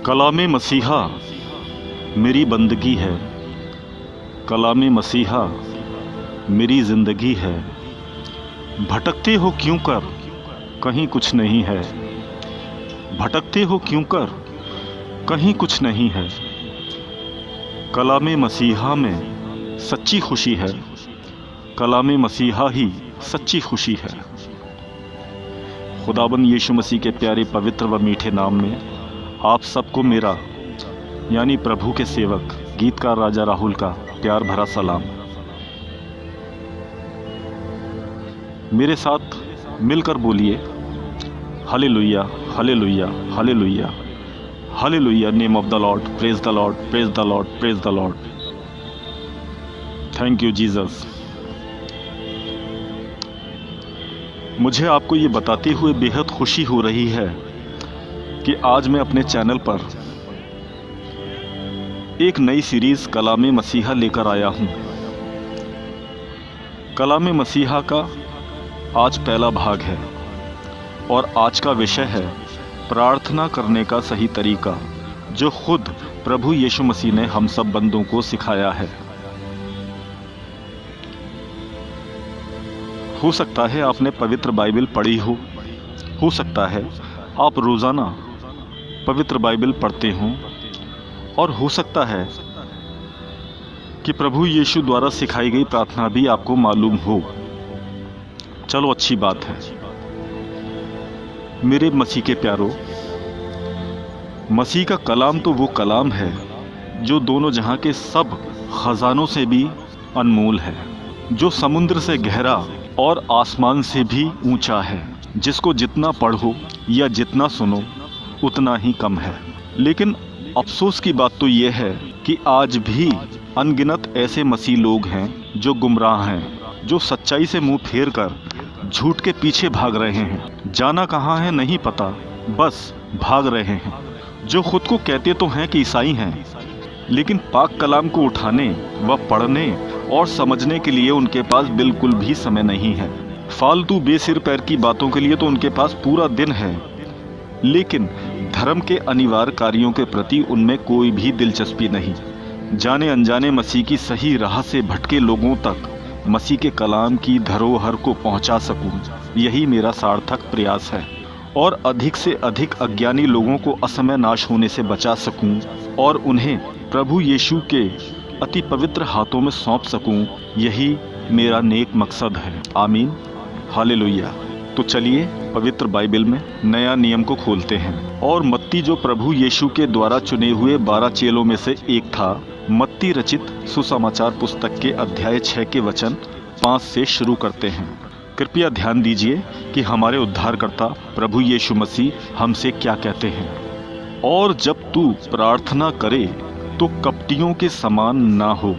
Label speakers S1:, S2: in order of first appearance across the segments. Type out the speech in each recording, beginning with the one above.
S1: कलामे मसीहा मेरी बंदगी है, कलामे मसीहा मेरी ज़िंदगी है। भटकते हो क्यों कर कहीं कुछ नहीं है, भटकते हो क्यों कर कहीं कुछ नहीं है। कलामे मसीहा में सच्ची खुशी है, कलामे मसीहा ही सच्ची खुशी है। खुदाबंद यीशु मसीह के प्यारे पवित्र व मीठे नाम में आप सबको मेरा यानी प्रभु के सेवक गीतकार राजा राहुल का प्यार भरा सलाम। मेरे साथ मिलकर बोलिए hallelujah hallelujah hallelujah hallelujah. Name of the Lord, praise the Lord, praise the Lord, praise the Lord. Thank you Jesus. मुझे आपको ये बताते हुए बेहद खुशी हो रही है कि आज मैं अपने चैनल पर एक नई सीरीज कलामे मसीहा लेकर आया हूं। कलामे मसीहा का आज पहला भाग है और आज का विषय है प्रार्थना करने का सही तरीका, जो खुद प्रभु यीशु मसीह ने हम सब बंदों को सिखाया है। हो सकता है आपने पवित्र बाइबल पढ़ी हो सकता है आप रोज़ाना पवित्र बाइबल पढ़ते हों, और हो सकता है कि प्रभु यीशु द्वारा सिखाई गई प्रार्थना भी आपको मालूम हो। चलो अच्छी बात है। मेरे मसीह के प्यारो, मसीह का कलाम तो वो कलाम है जो दोनों जहां के सब खजानों से भी अनमोल है, जो समुद्र से गहरा और आसमान से भी ऊंचा है, जिसको जितना पढ़ो या जितना सुनो उतना ही कम है। लेकिन अफसोस की बात तो यह है कि आज भी अनगिनत ऐसे मसीह लोग हैं जो गुमराह हैं, जो सच्चाई से मुंह फेर कर झूठ के पीछे भाग रहे हैं। जाना कहाँ है नहीं पता, बस भाग रहे हैं। जो खुद को कहते तो हैं कि ईसाई हैं, लेकिन पाक कलाम को उठाने व पढ़ने और समझने के लिए उनके पास बिल्कुल भी समय नहीं है। फालतू बेसिर पैर की बातों के लिए तो उनके पास पूरा दिन है, लेकिन धर्म के अनिवार्य कार्यों के प्रति उनमें कोई भी दिलचस्पी नहीं। जाने अनजाने मसीह की सही राह से भटके लोगों तक मसीह के कलाम की धरोहर को पहुंचा सकूं, यही मेरा सार्थक प्रयास है, और अधिक से अधिक अज्ञानी लोगों को असमय नाश होने से बचा सकूं और उन्हें प्रभु यीशु के अति पवित्र हाथों में सौंप सकूं, यही मेरा नेक मकसद है। आमीन, हालेलुया। तो चलिए पवित्र बाइबल में नया नियम को खोलते हैं, और मत्ती जो प्रभु यीशु के द्वारा चुने हुए 12 चेलों में से एक था, मत्ती रचित सुसमाचार पुस्तक के अध्याय 6 के वचन 5 से शुरू करते हैं। कृपया ध्यान दीजिए कि हमारे उद्धारकर्ता प्रभु यीशु मसीह हमसे क्या कहते हैं। और जब तू प्रार्थना करे तो कपटियों के समान ना हो,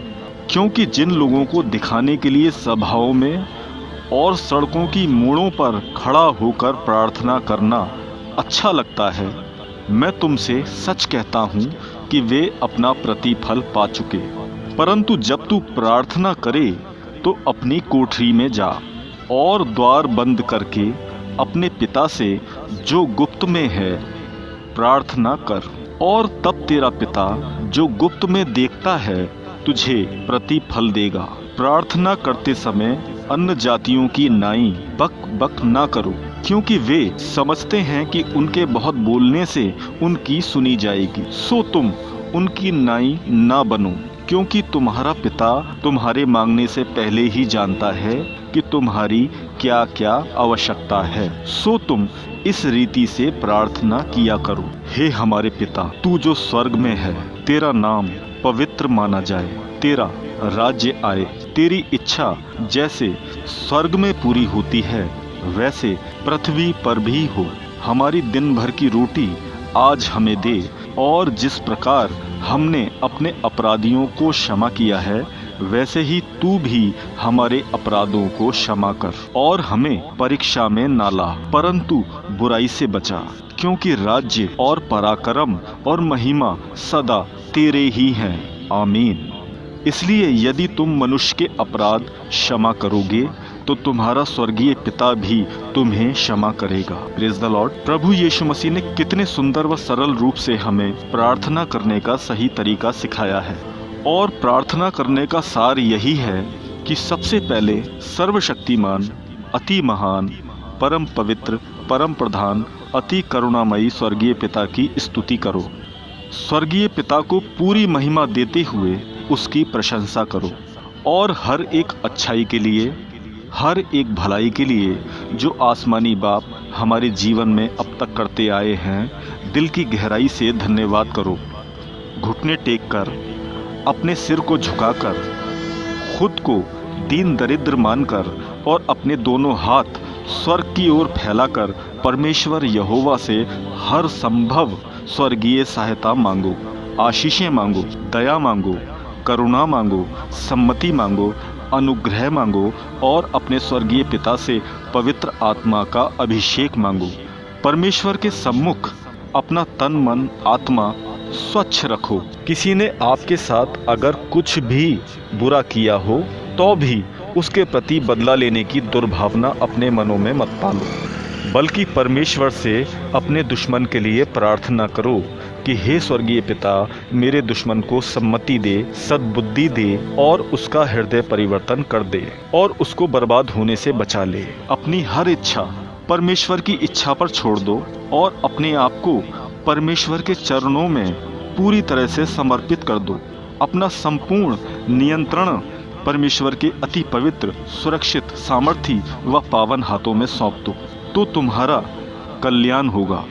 S1: क्योंकि जिन लोगों को दिखाने के लिए सभाओं में और सड़कों की मोड़ों पर खड़ा होकर प्रार्थना करना अच्छा लगता है, मैं तुमसे सच कहता हूँ कि वे अपना प्रतिफल पा चुके। परंतु जब तू प्रार्थना करे तो अपनी कोठरी में जा और द्वार बंद करके अपने पिता से जो गुप्त में है प्रार्थना कर, और तब तेरा पिता जो गुप्त में देखता है तुझे प्रतिफल देगा। प्रार्थना करते समय अन्य जातियों की नाई बक बक ना करो, क्योंकि वे समझते हैं कि उनके बहुत बोलने से उनकी सुनी जाएगी। सो तुम उनकी नाई ना बनो, क्योंकि तुम्हारा पिता तुम्हारे मांगने से पहले ही जानता है कि तुम्हारी क्या क्या आवश्यकता है। सो तुम इस रीति से प्रार्थना किया करो। हे हमारे पिता, तू जो स्वर्ग में है, तेरा नाम पवित्र माना जाए, तेरा राज्य आए, तेरी इच्छा जैसे स्वर्ग में पूरी होती है वैसे पृथ्वी पर भी हो। हमारी दिन भर की रोटी आज हमें दे, और जिस प्रकार हमने अपने अपराधियों को क्षमा किया है वैसे ही तू भी हमारे अपराधों को क्षमा कर, और हमें परीक्षा में ना ला, परंतु बुराई से बचा, क्योंकि राज्य और पराक्रम और महिमा सदा तेरे ही हैं। आमीन। इसलिए यदि तुम मनुष्य के अपराध क्षमा करोगे तो तुम्हारा स्वर्गीय पिता भी तुम्हें क्षमा करेगा। Praise the Lord. प्रभु यीशु मसीह ने कितने सुंदर व सरल रूप से हमें प्रार्थना करने का सही तरीका सिखाया है। और प्रार्थना करने का सार यही है कि सबसे पहले सर्वशक्तिमान, अति महान, परम पवित्र, परम प्रधान, अति करुणामयी स्वर्गीय पिता की स्तुति करो। स्वर्गीय पिता को पूरी महिमा देते हुए उसकी प्रशंसा करो और हर एक अच्छाई के लिए, हर एक भलाई के लिए जो आसमानी बाप हमारे जीवन में अब तक करते आए हैं, दिल की गहराई से धन्यवाद करो। घुटने टेक कर, अपने सिर को झुकाकर, खुद को दीन दरिद्र मानकर और अपने दोनों हाथ स्वर्ग की ओर फैलाकर परमेश्वर यहोवा से हर संभव स्वर्गीय सहायता मांगो, आशीषें मांगो, दया मांगो, करुणा मांगो, सम्मति मांगो, अनुग्रह मांगो और अपने स्वर्गीय पिता से पवित्र आत्मा का अभिषेक मांगो। परमेश्वर के सम्मुख अपना तन, मन, आत्मा स्वच्छ रखो। किसी ने आपके साथ अगर कुछ भी बुरा किया हो तो भी उसके प्रति बदला लेने की दुर्भावना अपने मनों में मत पालो, बल्कि परमेश्वर से अपने दुश्मन के लिए प्रार्थना करो कि हे स्वर्गीय पिता, मेरे दुश्मन को सम्मति दे, सद्बुद्धि दे और उसका हृदय परिवर्तन कर दे और उसको बर्बाद होने से बचा ले। अपनी हर इच्छा परमेश्वर की इच्छा पर छोड़ दो और अपने आप को परमेश्वर के चरणों में पूरी तरह से समर्पित कर दो। अपना संपूर्ण नियंत्रण परमेश्वर के अति पवित्र, सुरक्षित, सामर्थी व पावन हाथों में सौंप दो, तो तुम्हारा कल्याण होगा।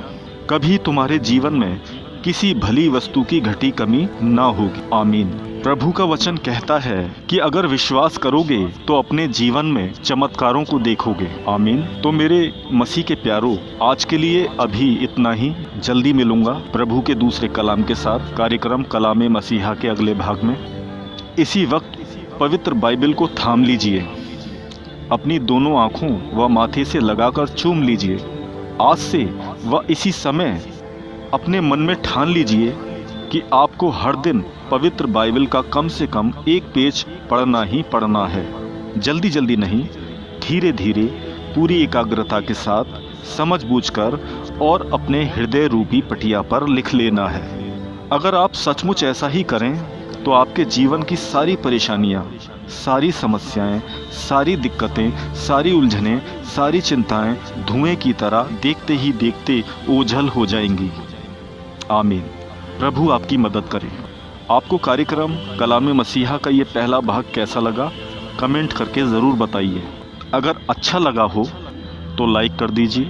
S1: कभी तुम्हारे जीवन में किसी भली वस्तु की घटी कमी ना होगी। आमीन। प्रभु का वचन कहता है कि अगर विश्वास करोगे तो अपने जीवन में चमत्कारों को देखोगे। आमीन। तो मेरे मसीह के प्यारों, आज के लिए अभी इतना ही। जल्दी मिलूंगा प्रभु के दूसरे कलाम के साथ कार्यक्रम कलाम मसीहा के अगले भाग में। इसी वक्त पवित्र बाइबल को थाम लीजिए, अपनी दोनों आंखों व माथे से लगाकर चूम लीजिए। आज से व इसी समय अपने मन में ठान लीजिए कि आपको हर दिन पवित्र बाइबल का कम से कम एक पेज पढ़ना ही पढ़ना है। जल्दी जल्दी नहीं, धीरे धीरे, पूरी एकाग्रता के साथ, समझबूझकर और अपने हृदय रूपी पटिया पर लिख लेना है। अगर आप सचमुच ऐसा ही करें तो आपके जीवन की सारी परेशानियां, सारी समस्याएं, सारी दिक्कतें, सारी उलझनें, सारी चिंताएं धुएं की तरह देखते ही देखते ओझल हो जाएंगी। आमीन। प्रभु आपकी मदद करे। आपको कार्यक्रम कलाम मसीहा का ये पहला भाग कैसा लगा, कमेंट करके ज़रूर बताइए। अगर अच्छा लगा हो तो लाइक कर दीजिए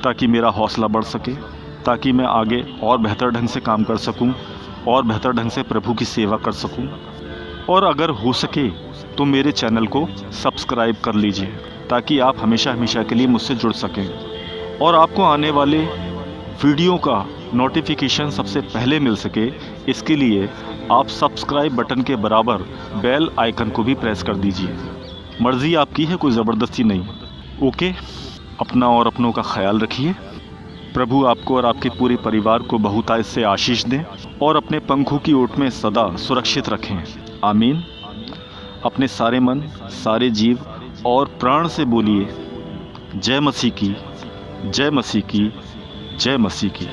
S1: ताकि मेरा हौसला बढ़ सके, ताकि मैं आगे और बेहतर ढंग से काम कर सकूं और बेहतर ढंग से प्रभु की सेवा कर सकूं। और अगर हो सके तो मेरे चैनल को सब्सक्राइब कर लीजिए ताकि आप हमेशा हमेशा के लिए मुझसे जुड़ सकें और आपको आने वाले वीडियो का नोटिफिकेशन सबसे पहले मिल सके। इसके लिए आप सब्सक्राइब बटन के बराबर बेल आइकन को भी प्रेस कर दीजिए। मर्ज़ी आपकी है, कोई ज़बरदस्ती नहीं। ओके। अपना और अपनों का ख्याल रखिए। प्रभु आपको और आपके पूरे परिवार को बहुतायत से आशीष दें और अपने पंखों की ओट में सदा सुरक्षित रखें। आमीन। अपने सारे मन, सारे जीव और प्राण से बोलिए जय मसीह की, जय मसीह की, जय मसीह की।